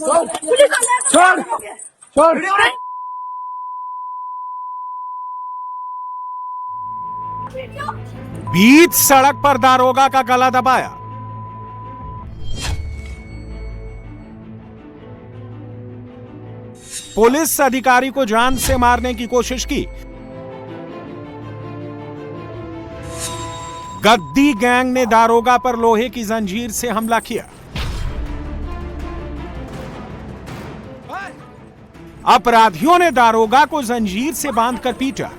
छोड़ छोड़। बीच सड़क पर दारोगा का गला दबाया। पुलिस अधिकारी को जान से मारने की कोशिश की। गद्दी गैंग ने दारोगा पर लोहे की जंजीर से हमला किया। अपराधियों ने दारोगा को जंजीर से बांधकर पीटा।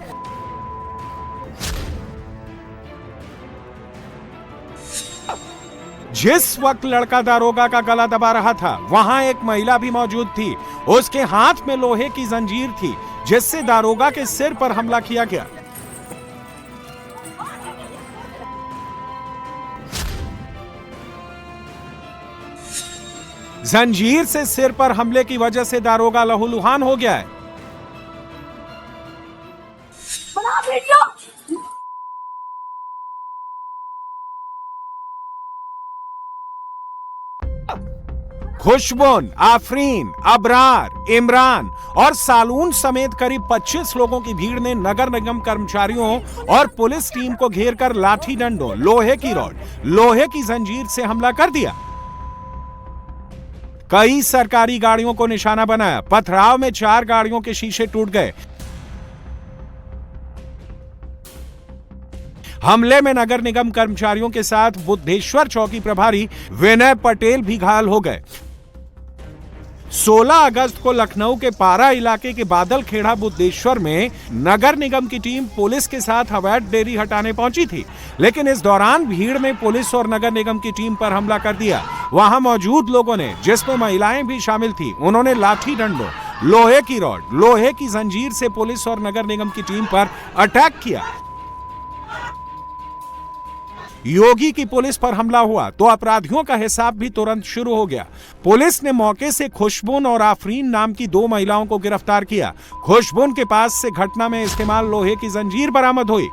जिस वक्त लड़का दारोगा का गला दबा रहा था, वहां एक महिला भी मौजूद थी। उसके हाथ में लोहे की जंजीर थी, जिससे दारोगा के सिर पर हमला किया गया। जंजीर से सिर पर हमले की वजह से दारोगा लहूलुहान हो गया है। खुशबुन, आफरीन, अबरार, इमरान और सालून समेत करीब 25 लोगों की भीड़ ने नगर निगम कर्मचारियों और पुलिस टीम को घेरकर लाठी डंडों, लोहे की रॉड, लोहे की जंजीर से हमला कर दिया। कई सरकारी गाड़ियों को निशाना बनाया। पथराव में 4 गाड़ियों के शीशे टूट गए। हमले में नगर निगम कर्मचारियों के साथ बुद्धेश्वर चौकी प्रभारी विनय पटेल भी घायल हो गए। 16 अगस्त को लखनऊ के पारा इलाके के बादल खेड़ा बुद्धेश्वर में नगर निगम की टीम पुलिस के साथ अवैध डेयरी हटाने पहुंची थी, लेकिन इस दौरान भीड़ ने पुलिस और नगर निगम की टीम पर हमला कर दिया। वहां मौजूद लोगों ने, जिसमें महिलाएं भी शामिल थी, उन्होंने लाठी डंडों, लोहे की रॉड, लोहे की जंजीर से पुलिस और नगर निगम की टीम पर अटैक किया। योगी की पुलिस पर हमला हुआ तो अपराधियों का हिसाब भी तुरंत शुरू हो गया। पुलिस ने मौके से खुशबुन और आफरीन नाम की 2 महिलाओं को गिरफ्तार किया। खुशबुन के पास से घटना में इस्तेमाल लोहे की जंजीर बरामद हुई।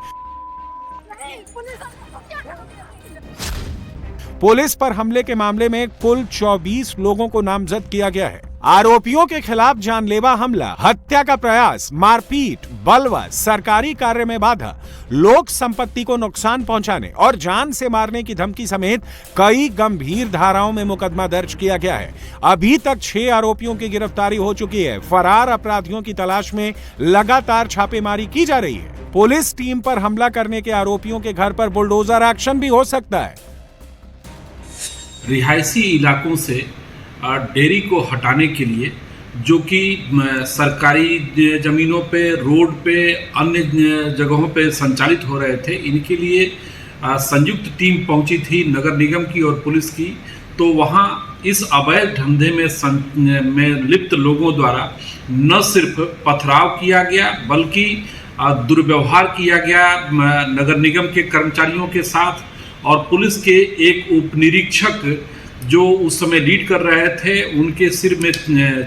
पुलिस पर हमले के मामले में कुल 24 लोगों को नामजद किया गया है। आरोपियों के खिलाफ जानलेवा हमला, हत्या का प्रयास, मारपीट, बलवा, सरकारी कार्य में बाधा, लोक संपत्ति को नुकसान पहुंचाने और जान से मारने की धमकी समेत कई गंभीर धाराओं में मुकदमा दर्ज किया गया है। अभी तक 6 आरोपियों की गिरफ्तारी हो चुकी है। फरार अपराधियों की तलाश में लगातार छापेमारी की जा रही है। पुलिस टीम पर हमला करने के आरोपियों के घर पर बुलडोजर एक्शन भी हो सकता है। रिहायशी इलाकों से डेयरी को हटाने के लिए, जो कि सरकारी ज़मीनों पे, रोड पे, अन्य जगहों पे संचालित हो रहे थे, इनके लिए संयुक्त टीम पहुंची थी नगर निगम की और पुलिस की। तो वहां इस अवैध धंधे में लिप्त लोगों द्वारा न सिर्फ पथराव किया गया, बल्कि दुर्व्यवहार किया गया नगर निगम के कर्मचारियों के साथ। और पुलिस के एक उप निरीक्षक जो उस समय लीड कर रहे थे, उनके सिर में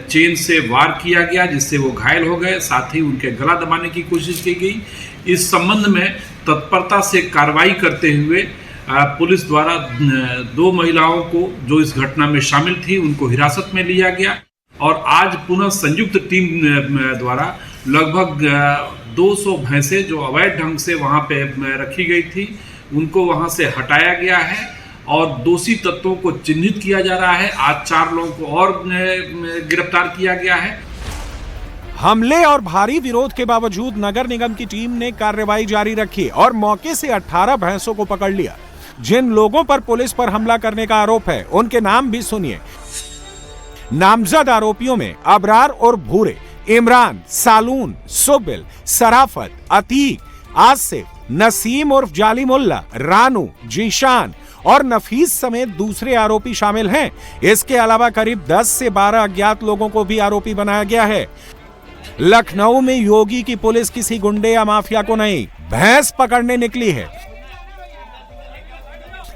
चेन से वार किया गया, जिससे वो घायल हो गए। साथ ही उनके गला दबाने की कोशिश की गई। इस संबंध में तत्परता से कार्रवाई करते हुए पुलिस द्वारा 2 महिलाओं को जो इस घटना में शामिल थी, उनको हिरासत में लिया गया। और आज पुनः संयुक्त टीम द्वारा लगभग 200 भैंसें जो अवैध ढंग से वहाँ पे रखी गई थी, उनको वहाँ से हटाया गया है और दोषी तत्वों को चिन्हित किया जा रहा है। आज 4 लोगों को और गिरफ्तार किया गया है। हमले और भारी विरोध के बावजूद नगर निगम की टीम ने कार्रवाई जारी रखी और मौके से 18 भैंसों को पकड़ लिया। जिन लोगों पर पुलिस पर हमला करने का आरोप है, उनके नाम भी सुनिए। नामजद आरोपियों में अबरार और भूरे, इमरान, सालून, सुबिल, सराफत, अतीक, आसिफ, नसीम उर्फ जाली मुल्ला, रानू, जीशान और नफीस समेत दूसरे आरोपी शामिल हैं। इसके अलावा करीब 10 से 12 अज्ञात लोगों को भी आरोपी बनाया गया है। लखनऊ में योगी की पुलिस किसी गुंडे या माफिया को नहीं, भैंस पकड़ने निकली है।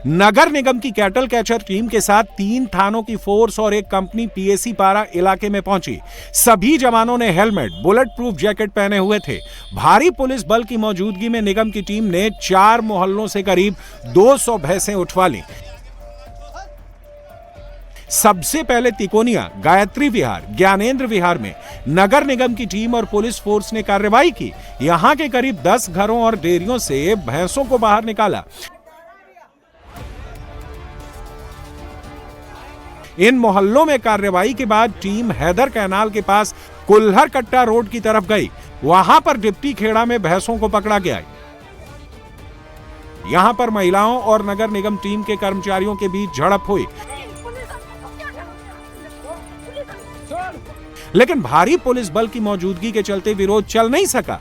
नगर निगम की कैटल कैचर टीम के साथ 3 थानों की फोर्स और एक कंपनी पीएसी पारा इलाके में पहुंची। सभी जवानों ने हेलमेट, बुलेट प्रूफ जैकेट पहने हुए थे। भारी पुलिस बल की मौजूदगी में निगम की टीम ने 4 मोहल्लों से करीब 200 भैंसें उठवा ली। सबसे पहले तिकोनिया, गायत्री विहार, ज्ञानेंद्र विहार में नगर निगम की टीम और पुलिस फोर्स ने कार्रवाई की। यहां के करीब 10 घरों और डेयरियों से भैंसों को बाहर निकाला। इन मोहल्लों में कार्रवाई के बाद टीम हैदर कैनाल के पास कुल्हर कट्टा रोड की तरफ गई। वहां पर डिप्टी खेड़ा में भैंसों को पकड़ा गया। यहां पर महिलाओं और नगर निगम टीम के कर्मचारियों के बीच झड़प हुई, लेकिन भारी पुलिस बल की मौजूदगी के चलते विरोध चल नहीं सका।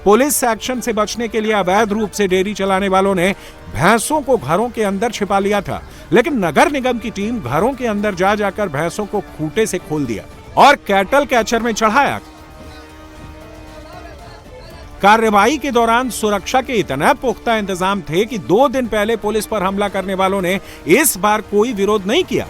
पुलिस एक्शन से बचने के लिए अवैध रूप से डेयरी चलाने वालों ने भैंसों को घरों के अंदर छिपा लिया था, लेकिन नगर निगम की टीम घरों के अंदर जाकर भैंसों को खूंटे से खोल दिया और कैटल कैचर में चढ़ाया। कार्रवाई के दौरान सुरक्षा के इतने पुख्ता इंतजाम थे कि 2 दिन पहले पुलिस पर हमला करने वालों ने इस बार कोई विरोध नहीं किया।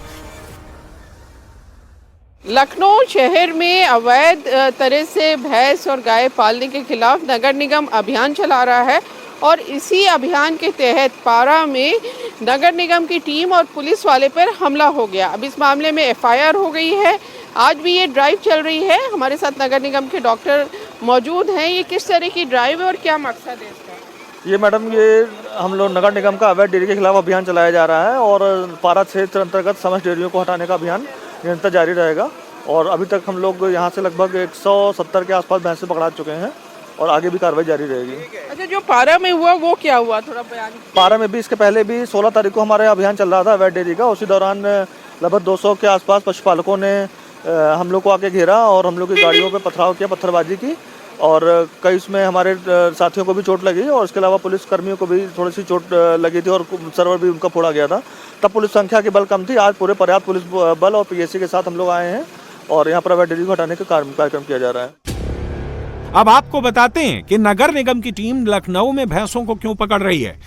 लखनऊ शहर में अवैध तरह से भैंस और गाय पालने के खिलाफ नगर निगम अभियान चला रहा है और इसी अभियान के तहत पारा में नगर निगम की टीम और पुलिस वाले पर हमला हो गया। अब इस मामले में FIR हो गई है। आज भी ये ड्राइव चल रही है। हमारे साथ नगर निगम के डॉक्टर मौजूद हैं। ये किस तरह की ड्राइव है और क्या मकसद है इसका? ये मैडम, ये हम लोग नगर निगम का अवैध डेयरी के खिलाफ अभियान चलाया जा रहा है और पारा क्षेत्र अंतर्गत समस्त डेयरियों को हटाने का अभियान निरंतर जारी रहेगा। और अभी तक हम लोग यहाँ से लगभग 170 के आसपास भैंसे पकड़ा चुके हैं और आगे भी कार्रवाई जारी रहेगी। अच्छा, जो पारा में हुआ वो क्या हुआ, थोड़ा बयान? पारा में भी इसके पहले भी 16 तारीख को हमारे अभियान चल रहा था अवैध डेयरी का। उसी दौरान लगभग 200 के आसपास पशुपालकों ने हम लोग को आके घेरा और हम लोग की गाड़ियों पे पथराव किया, पत्थरबाजी की और कई इसमें हमारे साथियों को भी चोट लगी और इसके अलावा पुलिस कर्मियों को भी थोड़ी सी चोट लगी थी और सर्वर भी उनका फोड़ा गया था। तब पुलिस संख्या की बल कम थी। आज पूरे पर्याप्त पुलिस बल और PSC के साथ हम लोग आए हैं और यहाँ पर अवैध डेयरी को हटाने का कार्यक्रम किया जा रहा है। अब आपको बताते हैं कि नगर निगम की टीम लखनऊ में भैंसों को क्यों पकड़ रही है।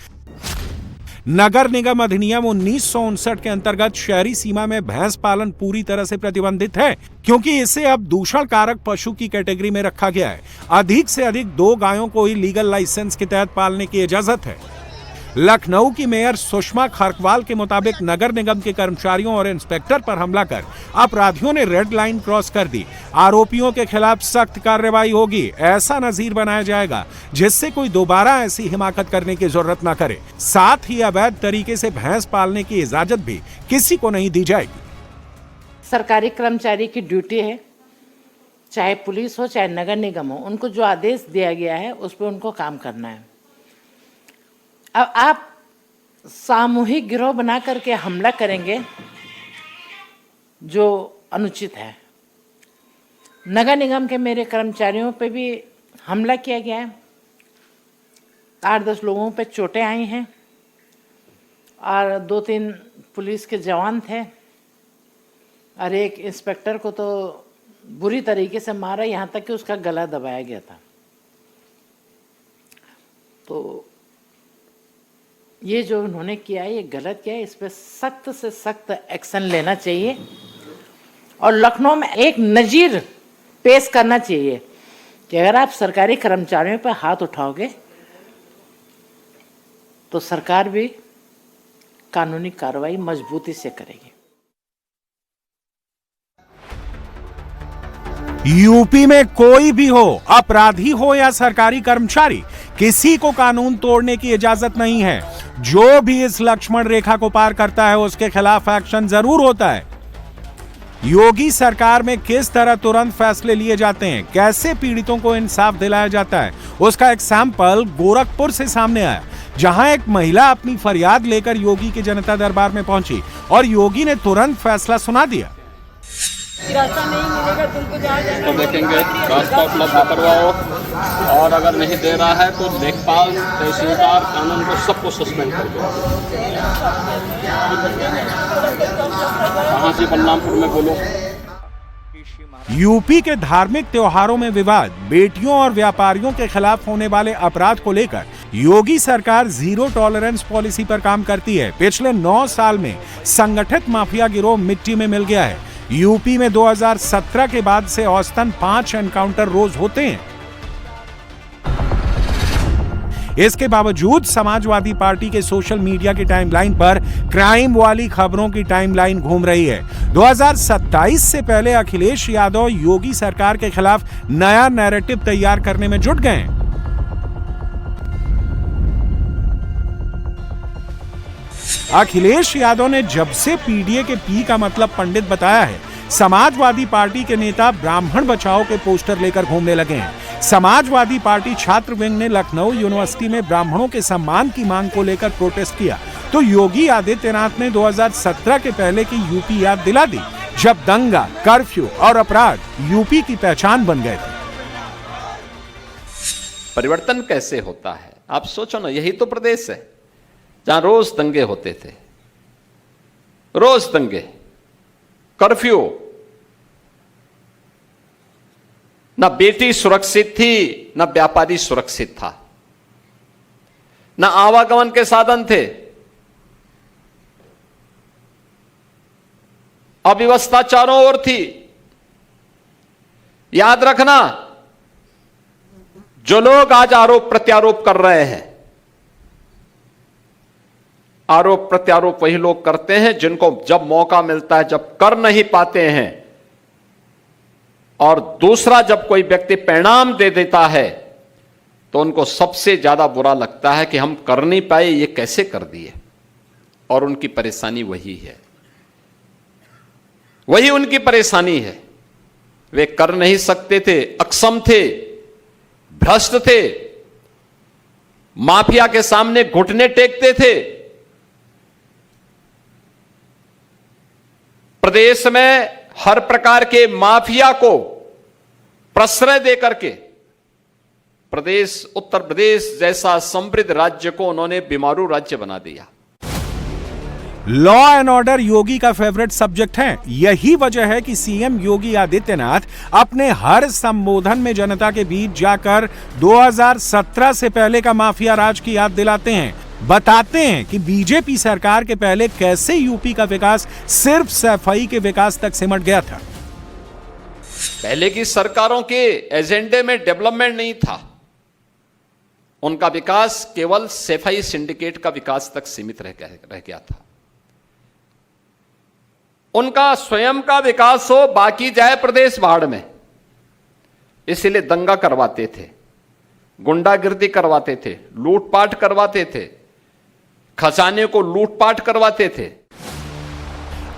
नगर निगम अधिनियम 1959 के अंतर्गत शहरी सीमा में भैंस पालन पूरी तरह से प्रतिबंधित है, क्योंकि इसे अब दूषण कारक पशु की कैटेगरी में रखा गया है। अधिक से अधिक 2 गायों को ही लीगल लाइसेंस के तहत पालने की इजाजत है। लखनऊ की मेयर सुषमा खरकवाल के मुताबिक नगर निगम के कर्मचारियों और इंस्पेक्टर पर हमला कर अपराधियों ने रेड लाइन क्रॉस कर दी। आरोपियों के खिलाफ सख्त कार्रवाई होगी। ऐसा नजीर बनाया जाएगा जिससे कोई दोबारा ऐसी हिमाकत करने की जरूरत न करे। साथ ही अवैध तरीके से भैंस पालने की इजाजत भी किसी को नहीं दी जाएगी। सरकारी कर्मचारी की ड्यूटी है, चाहे पुलिस हो चाहे नगर निगम हो, उनको जो आदेश दिया गया है उस पर उनको काम करना है। अब आप सामूहिक गिरोह बना करके हमला करेंगे जो अनुचित है। नगर निगम के मेरे कर्मचारियों पे भी हमला किया गया है। 8-10 लोगों पे चोटें आई हैं और 2-3 पुलिस के जवान थे और एक इंस्पेक्टर को तो बुरी तरीके से मारा, यहाँ तक कि उसका गला दबाया गया था। तो ये जो उन्होंने किया है ये गलत किया है। इस पर सख्त से सख्त एक्शन लेना चाहिए और लखनऊ में एक नजीर पेश करना चाहिए कि अगर आप सरकारी कर्मचारियों पर हाथ उठाओगे तो सरकार भी कानूनी कार्रवाई मजबूती से करेगी। यूपी में कोई भी हो, अपराधी हो या सरकारी कर्मचारी, किसी को कानून तोड़ने की इजाजत नहीं है। जो भी इस लक्ष्मण रेखा को पार करता है उसके खिलाफ एक्शन जरूर होता है। योगी सरकार में किस तरह तुरंत फैसले लिए जाते हैं, कैसे पीड़ितों को इंसाफ दिलाया जाता है, उसका एक सैंपल गोरखपुर से सामने आया, जहां एक महिला अपनी फरियाद लेकर योगी के जनता दरबार में पहुंची और योगी ने तुरंत फैसला सुना दिया। रास्ता नहीं मिलेगा तुमको जहाँ जाना तो देखेंगे रास्ता उपलब्ध करवाओ और अगर नहीं दे रहा है तो लेखपाल, तहसीलदार, कानून को सबको सस्पेंड कर दो। कहाँ से बलरामपुर में बोलो। यूपी के धार्मिक त्योहारों में विवाद, बेटियों और व्यापारियों के खिलाफ होने वाले अपराध को लेकर योगी सरकार जीरो टॉलरेंस पॉलिसी पर काम करती है। पिछले 9 साल में संगठित माफिया गिरोह मिट्टी में मिल गया है। यूपी में 2017 के बाद से औसतन 5 एनकाउंटर रोज होते हैं। इसके बावजूद समाजवादी पार्टी के सोशल मीडिया की टाइमलाइन पर क्राइम वाली खबरों की टाइमलाइन घूम रही है। 2027 से पहले अखिलेश यादव योगी सरकार के खिलाफ नया नैरेटिव तैयार करने में जुट गए हैं। अखिलेश यादव ने जब से पीडीए के पी का मतलब पंडित बताया है, समाजवादी पार्टी के नेता ब्राह्मण बचाओ के पोस्टर लेकर घूमने लगे हैं। समाजवादी पार्टी छात्र विंग ने लखनऊ यूनिवर्सिटी में ब्राह्मणों के सम्मान की मांग को लेकर प्रोटेस्ट किया, तो योगी आदित्यनाथ ने 2017 के पहले की यूपी याद दिला दी, जब दंगा, कर्फ्यू और अपराध यूपी की पहचान बन गए थे। परिवर्तन कैसे होता है? आप सोचो ना, यही तो प्रदेश है जहां रोज दंगे होते थे, रोज दंगे, कर्फ्यू, ना बेटी सुरक्षित थी, ना व्यापारी सुरक्षित था, ना आवागमन के साधन थे, अव्यवस्था चारों ओर थी। याद रखना, जो लोग आज आरोप प्रत्यारोप कर रहे हैं, आरोप प्रत्यारोप वही लोग करते हैं जिनको जब मौका मिलता है, जब कर नहीं पाते हैं, और दूसरा जब कोई व्यक्ति परिणाम दे देता है तो उनको सबसे ज्यादा बुरा लगता है कि हम कर नहीं पाए, ये कैसे कर दिए। और उनकी परेशानी वही है, वही उनकी परेशानी है। वे कर नहीं सकते थे, अक्षम थे, भ्रष्ट थे, माफिया के सामने घुटने टेकते थे। प्रदेश में हर प्रकार के माफिया को प्रश्रय देकर के प्रदेश, उत्तर प्रदेश जैसा समृद्ध राज्य को उन्होंने बीमारू राज्य बना दिया। लॉ एंड ऑर्डर योगी का फेवरेट सब्जेक्ट है। यही वजह है कि सीएम योगी आदित्यनाथ अपने हर संबोधन में जनता के बीच जाकर 2017 से पहले का माफिया राज की याद दिलाते हैं, बताते हैं कि बीजेपी सरकार के पहले कैसे यूपी का विकास सिर्फ सफाई के विकास तक सिमट गया था। पहले की सरकारों के एजेंडे में डेवलपमेंट नहीं था, उनका विकास केवल सफाई सिंडिकेट का विकास तक सीमित रह गया था। उनका स्वयं का विकास हो, बाकी जाए प्रदेश भाड़ में, इसलिए दंगा करवाते थे, गुंडागिर्दी करवाते थे, लूटपाट करवाते थे, खजाने को लूटपाट करवाते थे।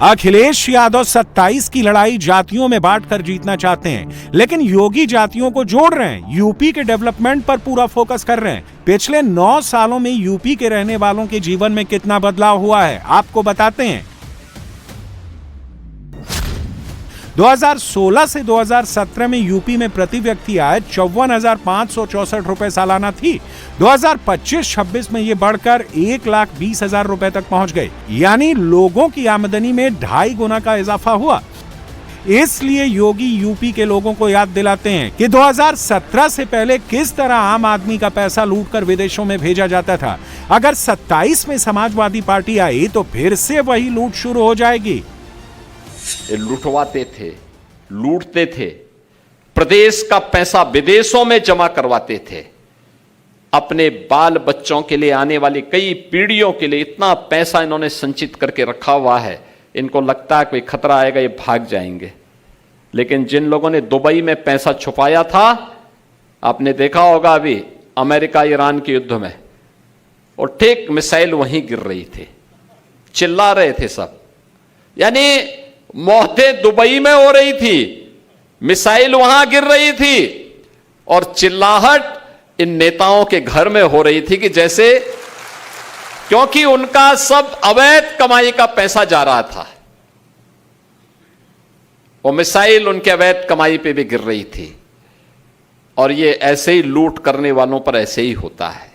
अखिलेश यादव 27 की लड़ाई जातियों में बांटकर जीतना चाहते हैं, लेकिन योगी जातियों को जोड़ रहे हैं, यूपी के डेवलपमेंट पर पूरा फोकस कर रहे हैं। पिछले 9 सालों में यूपी के रहने वालों के जीवन में कितना बदलाव हुआ है, आपको बताते हैं। 2016 से 2017 में यूपी में प्रति व्यक्ति आय 54,564 रुपए सालाना थी। 2025-26 में ये बढ़कर 1,20,000 रुपए तक पहुंच गई, यानी लोगों की आमदनी में 2.5 गुना का इजाफा हुआ। इसलिए योगी यूपी के लोगों को याद दिलाते हैं कि 2017 से पहले किस तरह आम आदमी का पैसा लूटकर विदेशों में भेजा जाता था। अगर 27 में समाजवादी पार्टी आई तो फिर से वही लूट शुरू हो जाएगी। लुटवाते थे, लूटते थे, प्रदेश का पैसा विदेशों में जमा करवाते थे, अपने बाल बच्चों के लिए, आने वाली कई पीढ़ियों के लिए इतना पैसा इन्होंने संचित करके रखा हुआ है, इनको लगता है कोई खतरा आएगा ये भाग जाएंगे। लेकिन जिन लोगों ने दुबई में पैसा छुपाया था, आपने देखा होगा अभी अमेरिका ईरान के युद्ध में, और ठीक मिसाइल वहीं गिर रही थी, चिल्ला रहे थे सब, यानी मौतें दुबई में हो रही थी, मिसाइल वहां गिर रही थी, और चिल्लाहट इन नेताओं के घर में हो रही थी कि जैसे, क्योंकि उनका सब अवैध कमाई का पैसा जा रहा था, वो मिसाइल उनके अवैध कमाई पे भी गिर रही थी। और ये ऐसे ही लूट करने वालों पर ऐसे ही होता है।